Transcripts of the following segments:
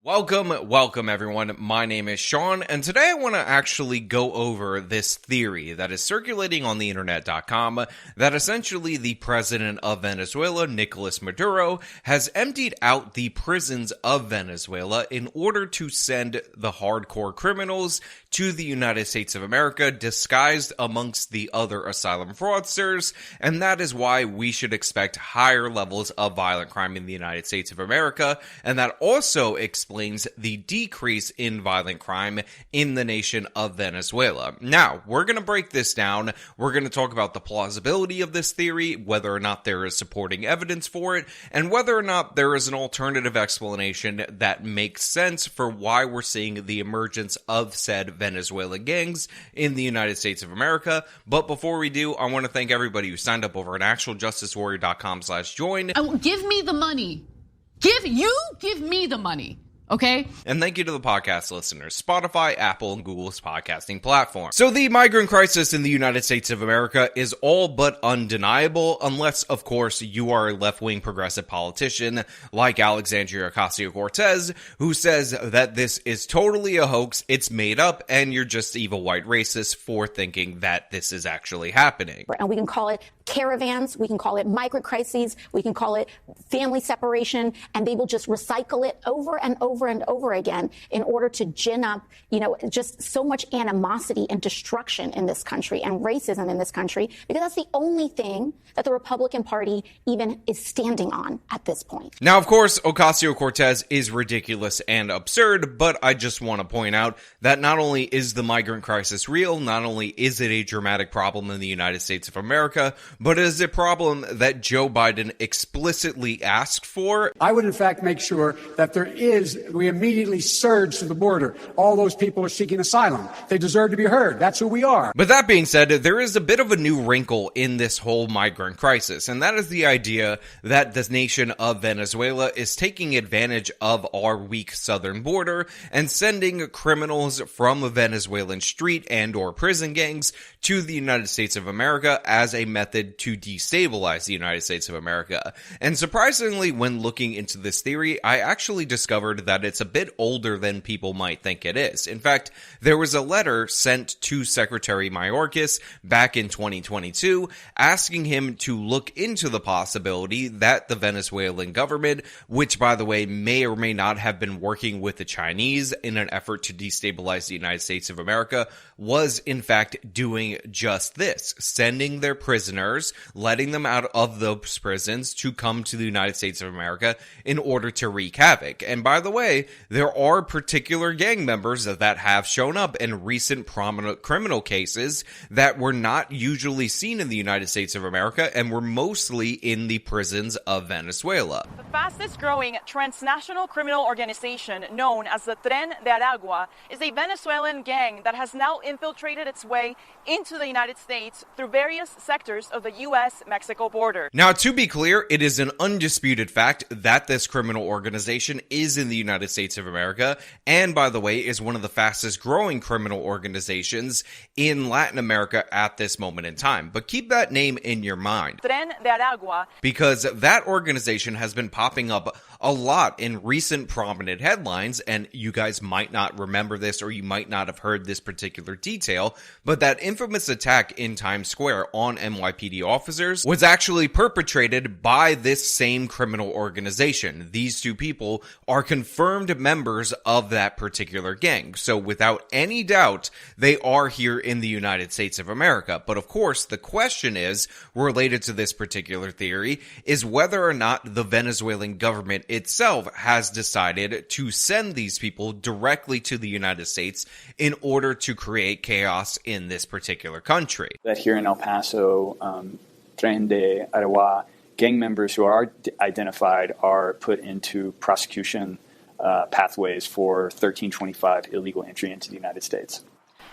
Welcome everyone. My name is Sean, and today I want to actually go over this theory that is circulating on the internet.com that essentially the president of Venezuela, Nicholas Maduro, has emptied out the prisons of Venezuela in order to send the hardcore criminals to the United States of America, disguised amongst the other asylum fraudsters, and that is why we should expect higher levels of violent crime in the United States of America, and that also explains the decrease in violent crime in the nation of Venezuela. Now, we're going to break this down. We're going to talk about the plausibility of this theory, whether or not there is supporting evidence for it, and whether or not there is an alternative explanation that makes sense for why we're seeing the emergence of said Venezuelan gangs in the United States of America. But before we do, I want to thank everybody who signed up over at actualjusticewarrior.com/join. Give me the money. Give me the money. Okay. And thank you to the podcast listeners, Spotify, Apple, and Google's podcasting platform. So the migrant crisis in the United States of America is all but undeniable, unless, of course, you are a left-wing progressive politician like Alexandria Ocasio-Cortez, who says that this is totally a hoax, it's made up, and you're just evil white racists for thinking that this is actually happening. And we can call it caravans, we can call it migrant crises, we can call it family separation, and they will just recycle it over and over and over again in order to gin up, just so much animosity and destruction in this country and racism in this country, because that's the only thing that the Republican Party even is standing on at this point. Now, of course, Ocasio-Cortez is ridiculous and absurd, but I just want to point out that not only is the migrant crisis real, not only is it a dramatic problem in the United States of America, but it is a problem that Joe Biden explicitly asked for. I would, in fact, make sure that we immediately surge to the border. All those people are seeking asylum. They deserve to be heard. That's who we are. But that being said, there is a bit of a new wrinkle in this whole migrant crisis, and that is the idea that the nation of Venezuela is taking advantage of our weak southern border and sending criminals from a Venezuelan street and or prison gangs to the United States of America as a method to destabilize the United States of America. And surprisingly, when looking into this theory, I actually discovered that it's a bit older than people might think it is. In fact, there was a letter sent to Secretary Mayorkas back in 2022 asking him to look into the possibility that the Venezuelan government, which by the way may or may not have been working with the Chinese in an effort to destabilize the United States of America, was in fact doing just this, sending their prisoners, letting them out of those prisons to come to the United States of America in order to wreak havoc. And by the way, there are particular gang members that have shown up in recent prominent criminal cases that were not usually seen in the United States of America and were mostly in the prisons of Venezuela. The fastest growing transnational criminal organization known as the Tren de Aragua is a Venezuelan gang that has now infiltrated its way into the United States through various sectors of the U.S.-Mexico border. Now, to be clear, it is an undisputed fact that this criminal organization is in the United States of America, and by the way, is one of the fastest growing criminal organizations in Latin America at this moment in time. But keep that name in your mind, Tren de Aragua, because that organization has been popping up a lot in recent prominent headlines, and you guys might not remember this or you might not have heard this particular detail, but that infamous attack in Times Square on NYPD officers was actually perpetrated by this same criminal organization. These two people are confirmed members of that particular gang, so without any doubt, they are here in the United States of America. But of course, the question is, related to this particular theory, is whether or not the Venezuelan government itself has decided to send these people directly to the United States in order to create chaos in this particular country. That here in El Paso, Tren de Aragua, gang members who are identified are put into prosecution pathways for 1325 illegal entry into the United States.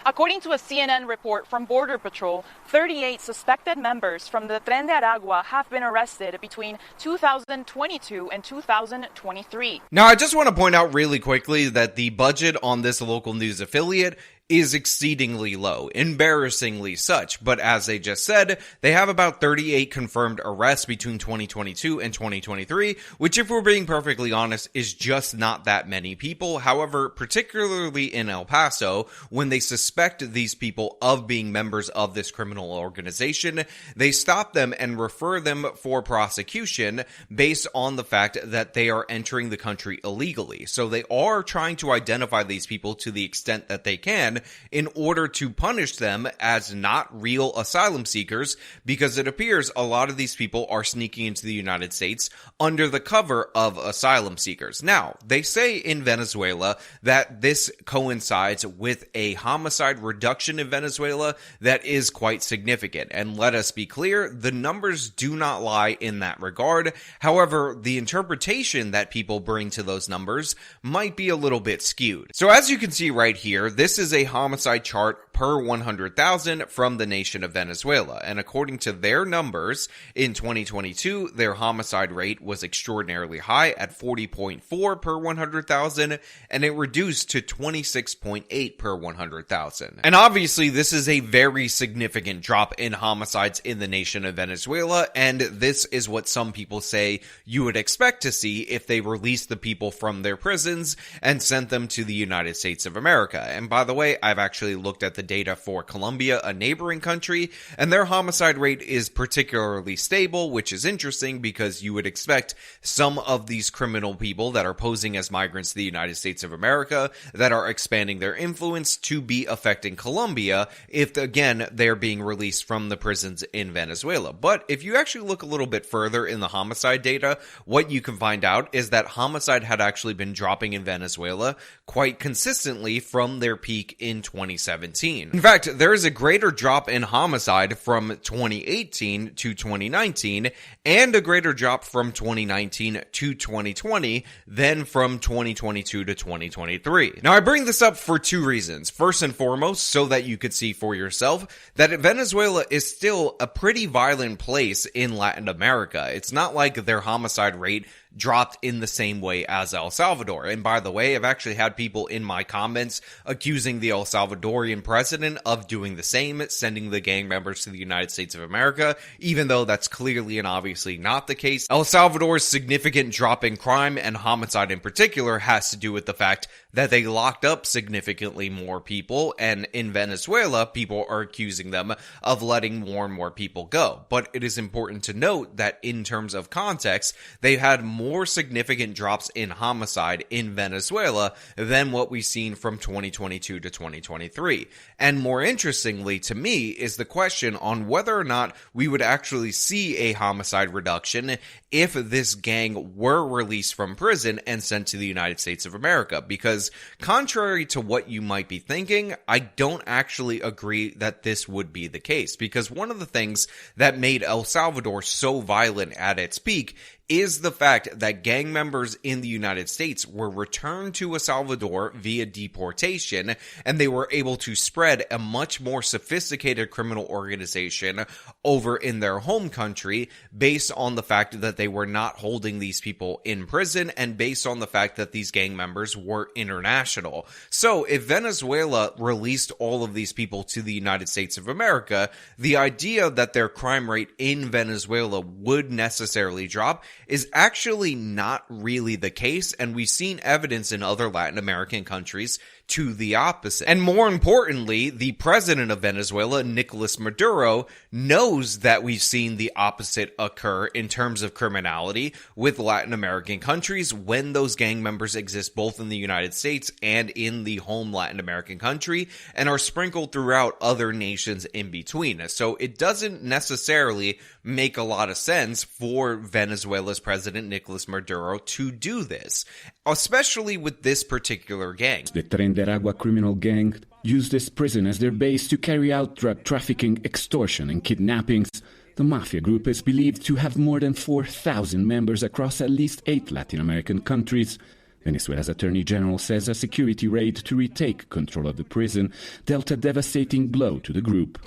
According to a CNN report from Border Patrol, 38 suspected members from the Tren de Aragua have been arrested between 2022 and 2023. Now, I just want to point out really quickly that the budget on this local news affiliate is exceedingly low, embarrassingly such. But as they just said, they have about 38 confirmed arrests between 2022 and 2023, which, if we're being perfectly honest, is just not that many people. However, particularly in El Paso, when they suspect these people of being members of this criminal organization, they stop them and refer them for prosecution based on the fact that they are entering the country illegally. So they are trying to identify these people to the extent that they can in order to punish them as not real asylum seekers, because it appears a lot of these people are sneaking into the United States under the cover of asylum seekers. Now, they say in Venezuela that this coincides with a homicide reduction in Venezuela that is quite significant. And let us be clear, the numbers do not lie in that regard. However, the interpretation that people bring to those numbers might be a little bit skewed. So as you can see right here, this is a homicide chart per 100,000 from the nation of Venezuela. And according to their numbers, in 2022, their homicide rate was extraordinarily high at 40.4 per 100,000, and it reduced to 26.8 per 100,000. And obviously, this is a very significant drop in homicides in the nation of Venezuela, and this is what some people say you would expect to see if they released the people from their prisons and sent them to the United States of America. And by the way, I've actually looked at the data for Colombia, a neighboring country, and their homicide rate is particularly stable, which is interesting because you would expect some of these criminal people that are posing as migrants to the United States of America, that are expanding their influence, to be affecting Colombia if, again, they're being released from the prisons in Venezuela. But if you actually look a little bit further in the homicide data, what you can find out is that homicide had actually been dropping in Venezuela quite consistently from their peak in 2017. In fact, there is a greater drop in homicide from 2018 to 2019, and a greater drop from 2019 to 2020 than from 2022 to 2023. Now, I bring this up for two reasons. First and foremost, so that you could see for yourself that Venezuela is still a pretty violent place in Latin America. It's not like their homicide rate dropped in the same way as El Salvador. And by the way, I've actually had people in my comments accusing the El Salvadorian president of doing the same, sending the gang members to the United States of America, even though that's clearly and obviously not the case. El Salvador's significant drop in crime, and homicide in particular, has to do with the fact that they locked up significantly more people, and in Venezuela, people are accusing them of letting more and more people go. But it is important to note that in terms of context, they had more significant drops in homicide in Venezuela than what we've seen from 2022 to 2023. And more interestingly to me is the question on whether or not we would actually see a homicide reduction if this gang were released from prison and sent to the United States of America. Because contrary to what you might be thinking, I don't actually agree that this would be the case. Because one of the things that made El Salvador so violent at its peak is the fact that gang members in the United States were returned to El Salvador via deportation, and they were able to spread a much more sophisticated criminal organization over in their home country based on the fact that they were not holding these people in prison, and based on the fact that these gang members were international. So if Venezuela released all of these people to the United States of America, the idea that their crime rate in Venezuela would necessarily drop is actually not really the case, and we've seen evidence in other Latin American countries to the opposite. And more importantly, the president of Venezuela, Nicholas Maduro, knows that we've seen the opposite occur in terms of criminality with Latin American countries when those gang members exist both in the United States and in the home Latin American country, and are sprinkled throughout other nations in between. So it doesn't necessarily make a lot of sense for Venezuela's president, Nicholas Maduro, to do this, especially with this particular gang. The Tren de Aragua criminal gang used this prison as their base to carry out drug trafficking, extortion, and kidnappings. The mafia group is believed to have more than 4,000 members across at least 8 Latin American countries. Venezuela's Attorney General says a security raid to retake control of the prison dealt a devastating blow to the group.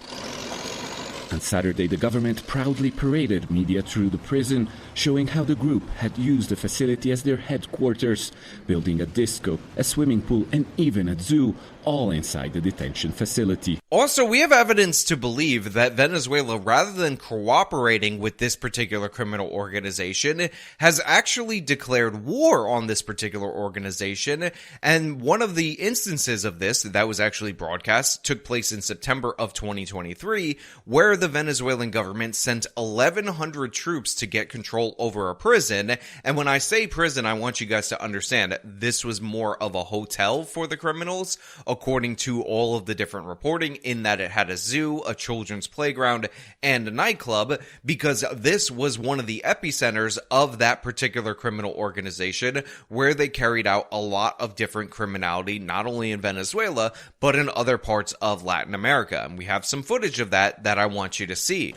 On Saturday, the government proudly paraded media through the prison, showing how the group had used the facility as their headquarters, building a disco, a swimming pool, and even a zoo, all inside the detention facility. Also, we have evidence to believe that Venezuela, rather than cooperating with this particular criminal organization, has actually declared war on this particular organization, and one of the instances of this that was actually broadcast took place in September of 2023, where the Venezuelan government sent 1,100 troops to get control over a prison. And when I say prison, I want you guys to understand this was more of a hotel for the criminals, according to all of the different reporting, in that it had a zoo, a children's playground, and a nightclub, because this was one of the epicenters of that particular criminal organization, where they carried out a lot of different criminality, not only in Venezuela, but in other parts of Latin America. And we have some footage of that I want you to see.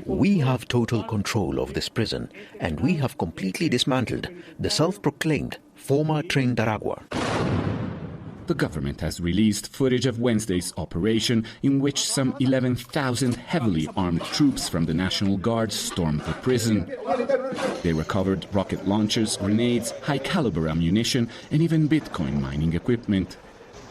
We have total control of this prison, and we have completely dismantled the self-proclaimed former Tren de Aragua. The government has released footage of Wednesday's operation, in which some 11,000 heavily armed troops from the National Guard stormed the prison. They recovered rocket launchers, grenades, high-caliber ammunition, and even Bitcoin mining equipment.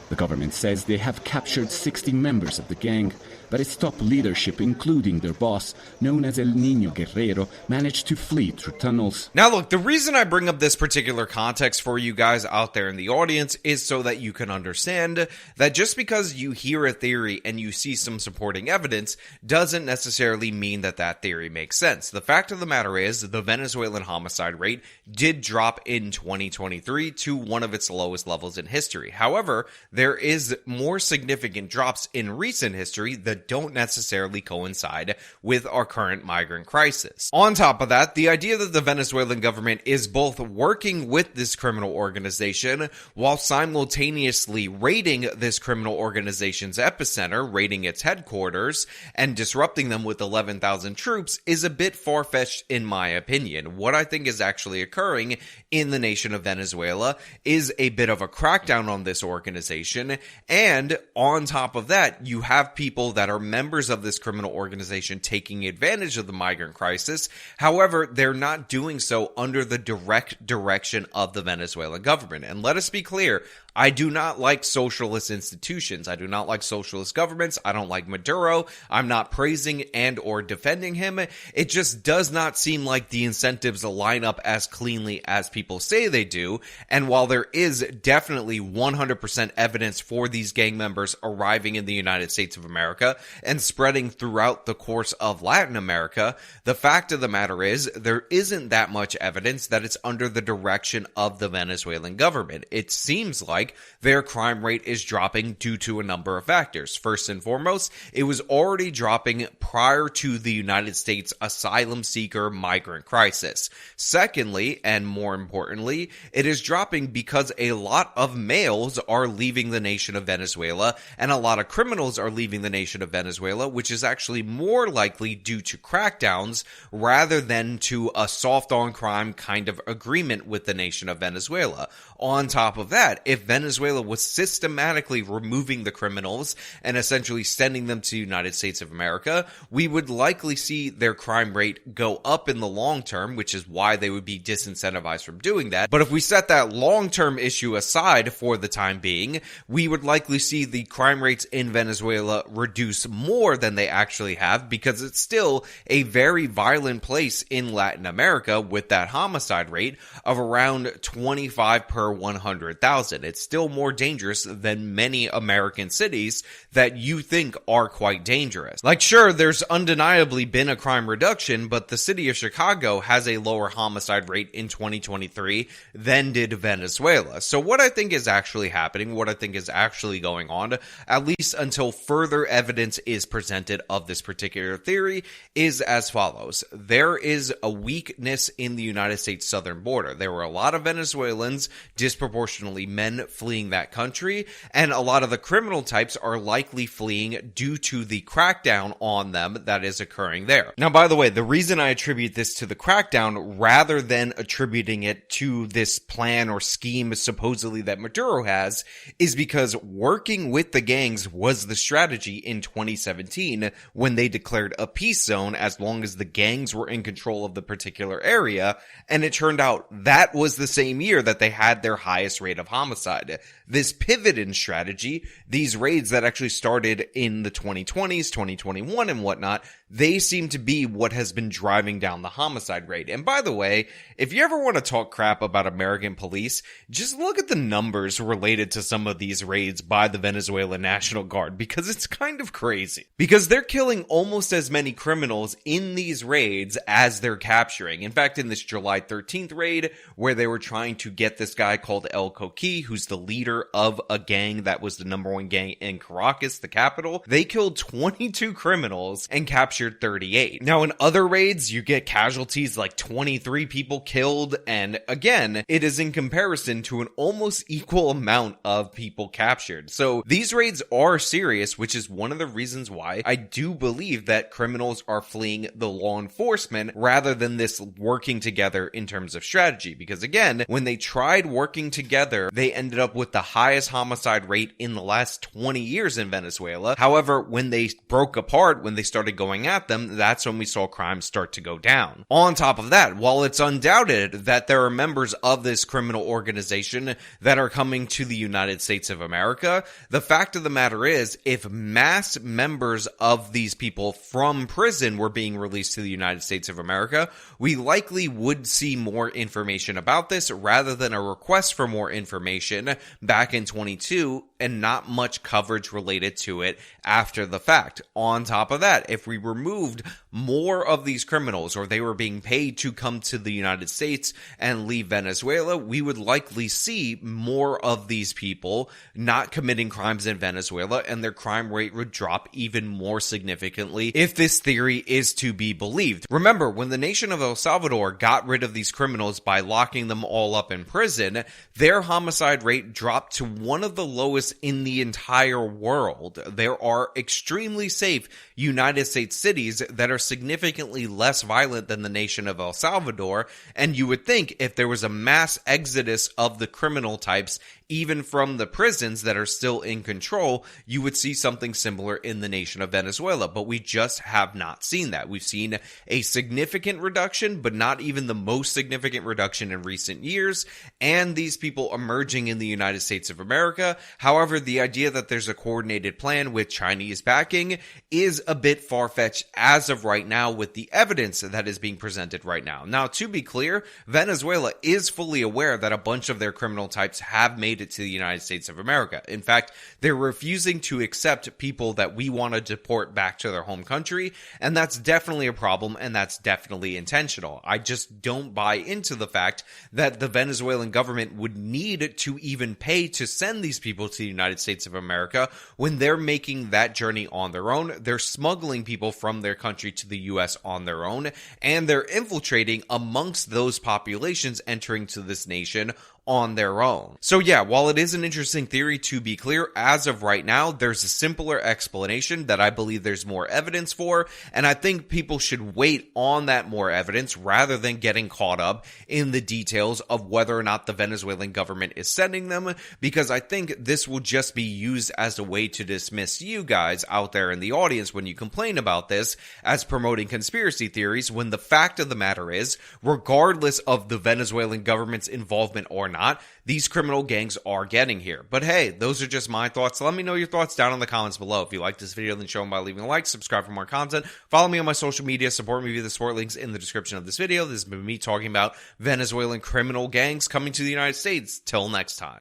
The government says they have captured 60 members of the gang, but its top leadership, including their boss, known as El Niño Guerrero, managed to flee through tunnels. Now look, the reason I bring up this particular context for you guys out there in the audience is so that you can understand that just because you hear a theory and you see some supporting evidence doesn't necessarily mean that that theory makes sense. The fact of the matter is, the Venezuelan homicide rate did drop in 2023 to one of its lowest levels in history. However, there is more significant drops in recent history that don't necessarily coincide with our current migrant crisis. On top of that, the idea that the Venezuelan government is both working with this criminal organization while simultaneously raiding this criminal organization's epicenter, raiding its headquarters, and disrupting them with 11,000 troops is a bit far-fetched in my opinion. What I think is actually occurring in the nation of Venezuela is a bit of a crackdown on this organization, and on top of that, you have people that are members of this criminal organization taking advantage of the migrant crisis. However, they're not doing so under the direct direction of the Venezuelan government. And let us be clear, I do not like socialist institutions. I do not like socialist governments. I don't like Maduro. I'm not praising and or defending him. It just does not seem like the incentives line up as cleanly as people say they do. And while there is definitely 100% evidence for these gang members arriving in the United States of America and spreading throughout the course of Latin America, the fact of the matter is there isn't that much evidence that it's under the direction of the Venezuelan government. It seems like their crime rate is dropping due to a number of factors. First and foremost, it was already dropping prior to the United States asylum seeker migrant crisis. Secondly, and more importantly, it is dropping because a lot of males are leaving the nation of Venezuela and a lot of criminals are leaving the nation of Venezuela, which is actually more likely due to crackdowns rather than to a soft on crime kind of agreement with the nation of Venezuela. On top of that, if Venezuela was systematically removing the criminals and essentially sending them to the United States of America, we would likely see their crime rate go up in the long term, which is why they would be disincentivized from doing that. But if we set that long-term issue aside for the time being, we would likely see the crime rates in Venezuela reduce more than they actually have, because it's still a very violent place in Latin America with that homicide rate of around 25 per 100,000. It's still more dangerous than many American cities that you think are quite dangerous. Like, sure, there's undeniably been a crime reduction, but the city of Chicago has a lower homicide rate in 2023 than did Venezuela. So what I think is actually happening, what I think is actually going on, at least until further evidence is presented of this particular theory, is as follows. There is a weakness in the United States southern border. There were a lot of Venezuelans, disproportionately men, fleeing that country, and a lot of the criminal types are likely fleeing due to the crackdown on them that is occurring there. Now, by the way, the reason I attribute this to the crackdown rather than attributing it to this plan or scheme supposedly that Maduro has is because working with the gangs was the strategy in 2017 when they declared a peace zone as long as the gangs were in control of the particular area, and it turned out that was the same year that they had their highest rate of homicide. This pivot in strategy, these raids that actually started in the 2020s, 2021 and whatnot, they seem to be what has been driving down the homicide rate. And by the way, if you ever want to talk crap about American police, just look at the numbers related to some of these raids by the Venezuelan National Guard, because it's kind of crazy. Because they're killing almost as many criminals in these raids as they're capturing. In fact, in this July 13th raid, where they were trying to get this guy called El Coqui, who's the leader of a gang that was the #1 gang in Caracas, the capital, they killed 22 criminals and captured 38. Now, in other raids, you get casualties like 23 people killed, and again, it is in comparison to an almost equal amount of people captured. So these raids are serious, which is one of the reasons why I do believe that criminals are fleeing the law enforcement rather than this working together in terms of strategy. Because again, when they tried working together, they ended up with the highest homicide rate in the last 20 years in Venezuela. However, when they broke apart, when they started going at them, that's when we saw crime start to go down. On top of that, while it's undoubted that there are members of this criminal organization that are coming to the United States of America, the fact of the matter is, if mass members of these people from prison were being released to the United States of America, we likely would see more information about this rather than a request for more information back in 22 and not much coverage related to it after the fact. On top of that, if we removed more of these criminals, or they were being paid to come to the United States and leave Venezuela, we would likely see more of these people not committing crimes in Venezuela, and their crime rate would drop even more significantly if this theory is to be believed. Remember, when the nation of El Salvador got rid of these criminals by locking them all up in prison, their homicide rate dropped to one of the lowest in the entire world. There are extremely safe United States cities that are significantly less violent than the nation of El Salvador, and you would think if there was a mass exodus of the criminal types, even from the prisons that are still in control, you would see something similar in the nation of Venezuela, but we just have not seen that. We've seen a significant reduction, but not even the most significant reduction in recent years, and these people emerging in the United States of America. However, the idea that there's a coordinated plan with Chinese backing is a bit far-fetched as of right now with the evidence that is being presented right now. Now, to be clear, Venezuela is fully aware that a bunch of their criminal types have made it to the United States of America. In fact, they're refusing to accept people that we want to deport back to their home country, and that's definitely a problem, and that's definitely intentional. I just don't buy into the fact that the Venezuelan government would need to even pay to send these people to the United States of America when they're making that journey on their own. They're smuggling people from their country to the U.S. on their own, and they're infiltrating amongst those populations entering to this nation on their own. So yeah, while it is an interesting theory, to be clear, as of right now, there's a simpler explanation that I believe there's more evidence for, and I think people should wait on that more evidence rather than getting caught up in the details of whether or not the Venezuelan government is sending them, because I think this will just be used as a way to dismiss you guys out there in the audience when you complain about this as promoting conspiracy theories, when the fact of the matter is, regardless of the Venezuelan government's involvement or not, these criminal gangs are getting here. But hey, those are just my thoughts. Let me know your thoughts down in the comments below. If you like this video, then show them by leaving a like, subscribe for more content, follow me on my social media, support me via the support links in the description of this video. This has been me talking about Venezuelan criminal gangs coming to the United States. Till next time.